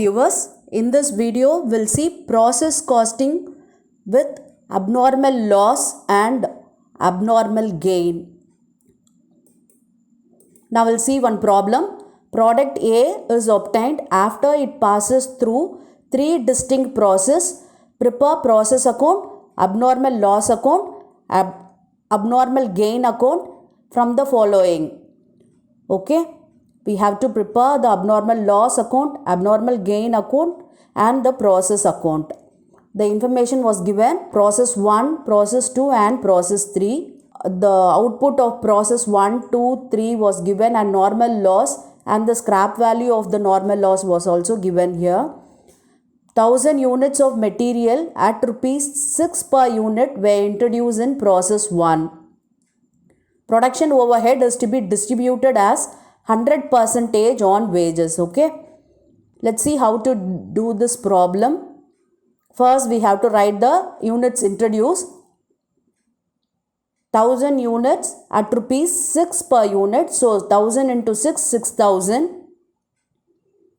viewers, in this video we'll see process costing with abnormal loss and abnormal gain. Now we'll see one problem. Product A is obtained after it passes through three distinct processes: prepare process account, abnormal loss account, abnormal gain account from the following. Okay, we have to prepare the abnormal loss account, abnormal gain account and the process account. The information was given process 1, process 2 and process 3. The output of process 1, 2, 3 was given and normal loss, and the scrap value of the normal loss was also given here. 1000 units of material at rupees 6 per unit were introduced in process 1. Production overhead is to be distributed as 100% on wages. Okay, let's see how to do this problem. First we have to write the units introduced. 1000 units at rupees 6 per unit, so 1000 into 6, 6000.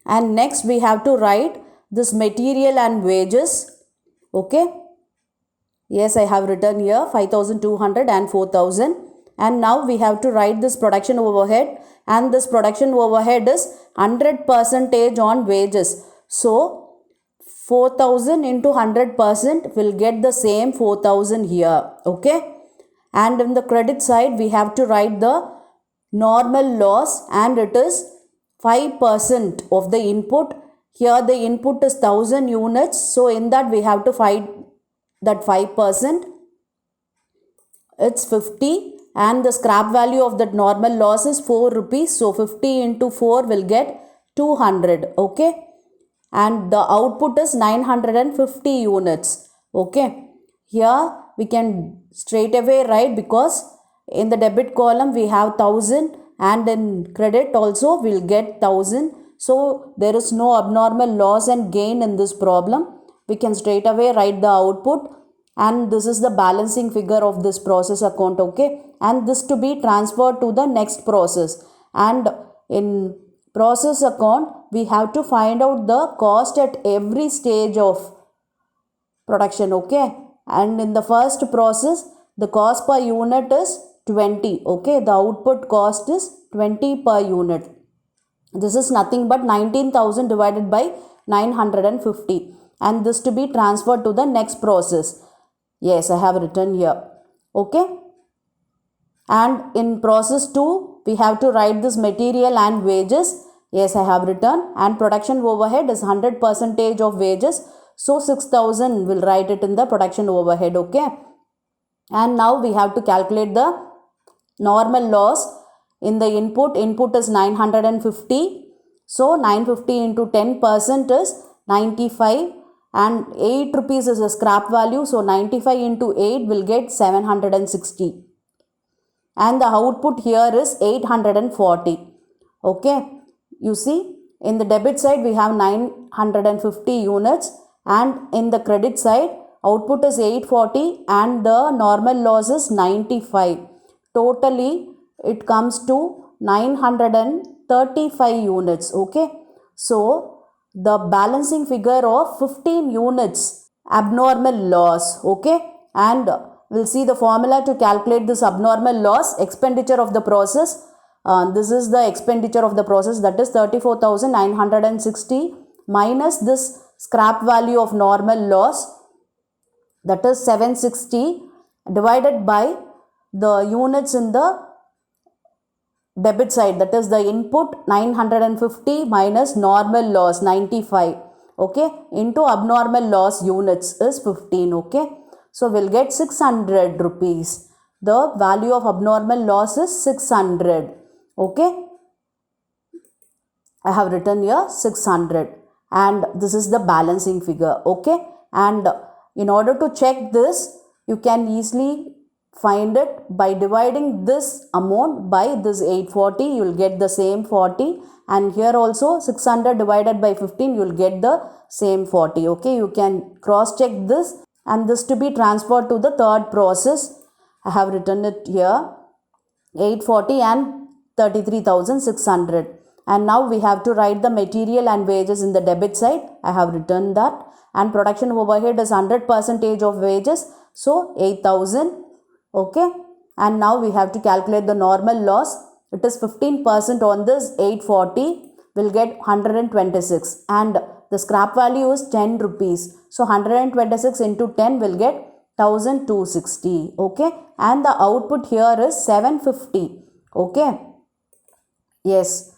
And next we have to write this material and wages. Okay, yes, I have written here 5200 and 4000. And now we have to write this production overhead, and this production overhead is 100% on wages. So 4000 into 100% will get the same 4000 here. Okay, and in the credit side we have to write the normal loss, and it is 5% of the input. Here the input is 1000 units, so in that we have to find that 5%. It's 50, and the scrap value of that normal loss is 4 rupees. So 50 into 4 will get 200. Okay, and the output is 950 units. Okay, here we can straight away write, because in the debit column we have 1000 and in credit also we'll get 1000. So there is no abnormal loss and gain in this problem. We can straight away write the output, and this is the balancing figure of this process account. Okay, and this to be transferred to the next process. And in process account we have to find out the cost at every stage of production. Okay, and in the first process the cost per unit is 20. Okay, the output cost is 20 per unit. This is nothing but 19,000 divided by 950, and this to be transferred to the next process. Yes, I have written here. Okay, and in process 2 we have to write this material and wages. Yes, I have written, and production overhead is 100% of wages, so 6000 will write it in the production overhead. Okay, and now we have to calculate the normal loss. In the input is 950, so 950 into 10% is 95, and 8 rupees is a scrap value, so 95 into 8 will get 760, and the output here is 840. Okay, you see, in the debit side we have 950 units, and in the credit side output is 840 and the normal loss is 95. Totally it comes to 935 units. Okay, so the balancing figure of 15 units abnormal loss. Okay, and we'll see the formula to calculate this abnormal loss. Expenditure of the process, this is the expenditure of the process, that is 34,960 minus this scrap value of normal loss, that is 760, divided by the units in the debit side, that is the input 950 minus normal loss 95. Okay, into abnormal loss units is 15. Okay, so we'll get 600 rupees. The value of abnormal loss is 600. Okay, I have written here 600, and this is the balancing figure. Okay, and in order to check this, you can easily find it by dividing this amount by this 840. You will get the same 40, and here also 600 divided by 15 you will get the same 40. Okay, you can cross check this, and this to be transferred to the third process. I have written it here 840 and 33,600. And now we have to write the material and wages in the debit side. I have written that. And production overhead is 100% of wages. So 8,000. Okay. And now we have to calculate the normal loss. It is 15% on this 840 will get 126. And the scrap value is 10 rupees. So 126 into 10 will get 1260. Okay. And the output here is 750. Okay. Yes.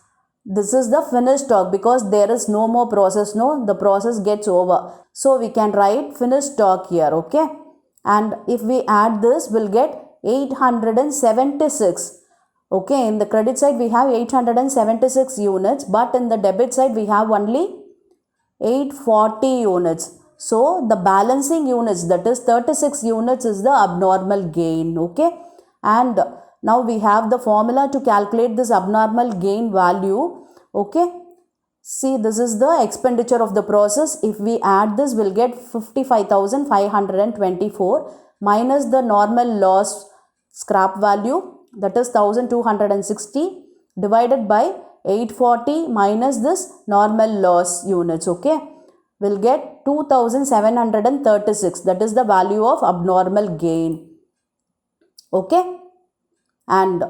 This is the finished stock because there is no more process. No, the process gets over. So we can write finished stock here. Okay. And if we add this, we'll get 876. Okay. In the credit side, we have 876 units. But in the debit side, we have only 840 units. So the balancing units, that is 36 units, is the abnormal gain. Okay. And now we have the formula to calculate this abnormal gain value. Okay. See, this is the expenditure of the process. If we add this, we'll get 55,524 minus the normal loss scrap value, that is 1,260, divided by 840 minus this normal loss units. Okay. We'll get 2,736. That is the value of abnormal gain. Okay. And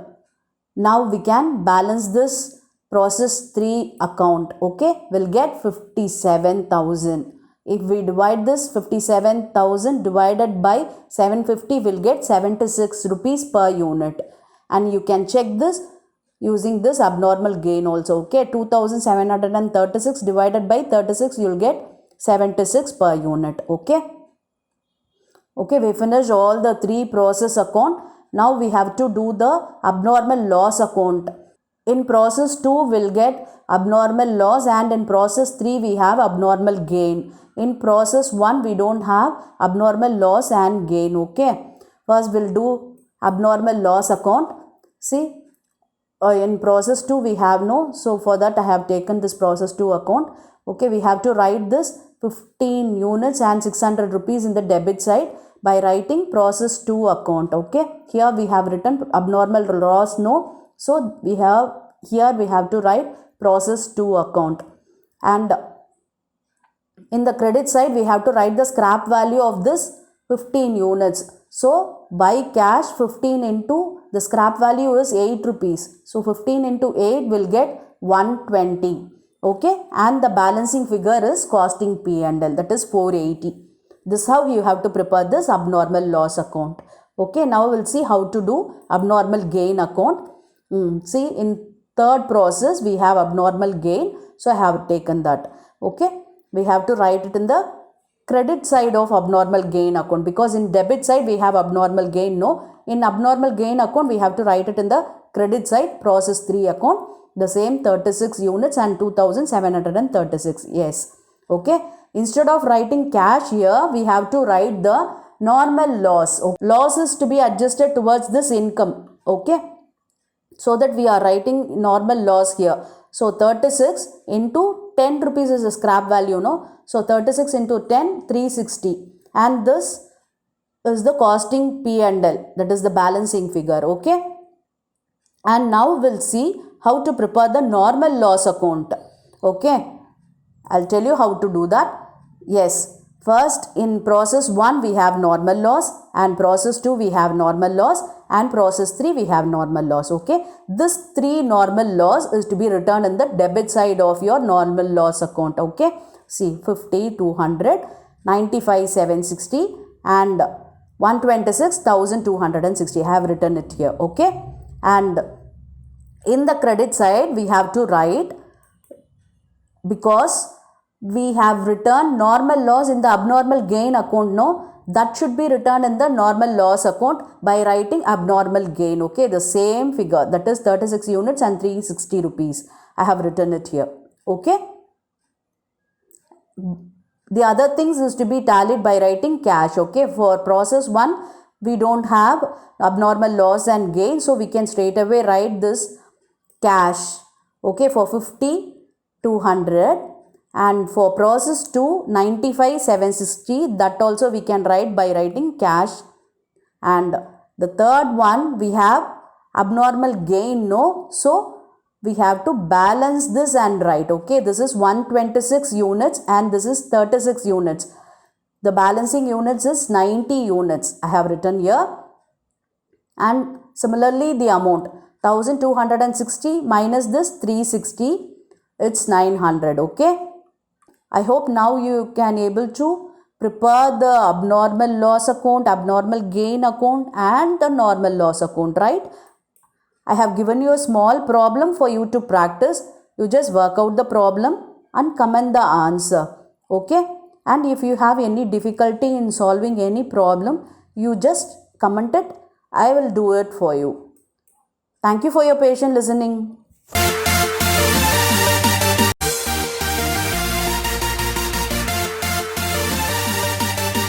now we can balance this process 3 account. Okay. We'll get 57,000. If we divide this 57,000 divided by 750, we'll get 76 rupees per unit. And you can check this using this abnormal gain also. Okay. 2,736 divided by 36, you'll get 76 per unit. Okay. Okay. We finished all the 3 process account. Now we have to do the abnormal loss account. In process 2, we'll get abnormal loss, and in process 3, we have abnormal gain. In process 1, we don't have abnormal loss and gain. Okay. First, we'll do abnormal loss account. See, in process 2, we have no. So, for that, I have taken this process 2 account. Okay. We have to write this 15 units and 600 rupees in the debit side by writing process 2 account. Okay. Here we have written abnormal loss no. So we have to write process 2 account. And in the credit side, we have to write the scrap value of this 15 units. So by cash, 15 into the scrap value is 8 rupees. So 15 into 8 will get 120. Okay. And the balancing figure is costing P&L, that is 480. This is how you have to prepare this abnormal loss account. Okay, now we'll see how to do abnormal gain account. See, in third process, we have abnormal gain. So, I have taken that. Okay, we have to write it in the credit side of abnormal gain account, because in debit side, we have abnormal gain. No, in abnormal gain account, we have to write it in the credit side, process 3 account. The same 36 units and 2,736. Yes. Okay. Instead of writing cash here, we have to write the normal loss. Loss is to be adjusted towards this income. Okay. So that we are writing normal loss here. So 36 into 10 rupees is a scrap value. No. So 36 into 10, 360. And this is the costing P&L. That is the balancing figure. Okay. And now we'll see how to prepare the normal loss account. Okay. I'll tell you how to do that. Yes, first in process 1 we have normal loss, and process 2 we have normal loss, and process 3 we have normal loss. Okay, this 3 normal loss is to be returned in the debit side of your normal loss account. Okay, see 50, 200, 95, 760 and 126,260. I have written it here. Okay, and in the credit side we have to write, because we have returned normal loss in the abnormal gain account. No, that should be returned in the normal loss account by writing abnormal gain. Okay, the same figure, that is 36 units and 360 rupees. I have written it here. Okay. The other things is to be tallied by writing cash. Okay, for process 1, we don't have abnormal loss and gain. So we can straight away write this cash. Okay, for 50, 200. And for process 2, 95, 760, that also we can write by writing cash. And the third one, we have abnormal gain. No. So we have to balance this and write. Okay, this is 126 units and this is 36 units. The balancing units is 90 units. I have written here. And similarly, the amount 1260 minus this 360, it's 900. Okay. I hope now you can able to prepare the abnormal loss account, abnormal gain account and the normal loss account, right? I have given you a small problem for you to practice. You just work out the problem and comment the answer. Okay? And if you have any difficulty in solving any problem, you just comment it. I will do it for you. Thank you for your patient listening.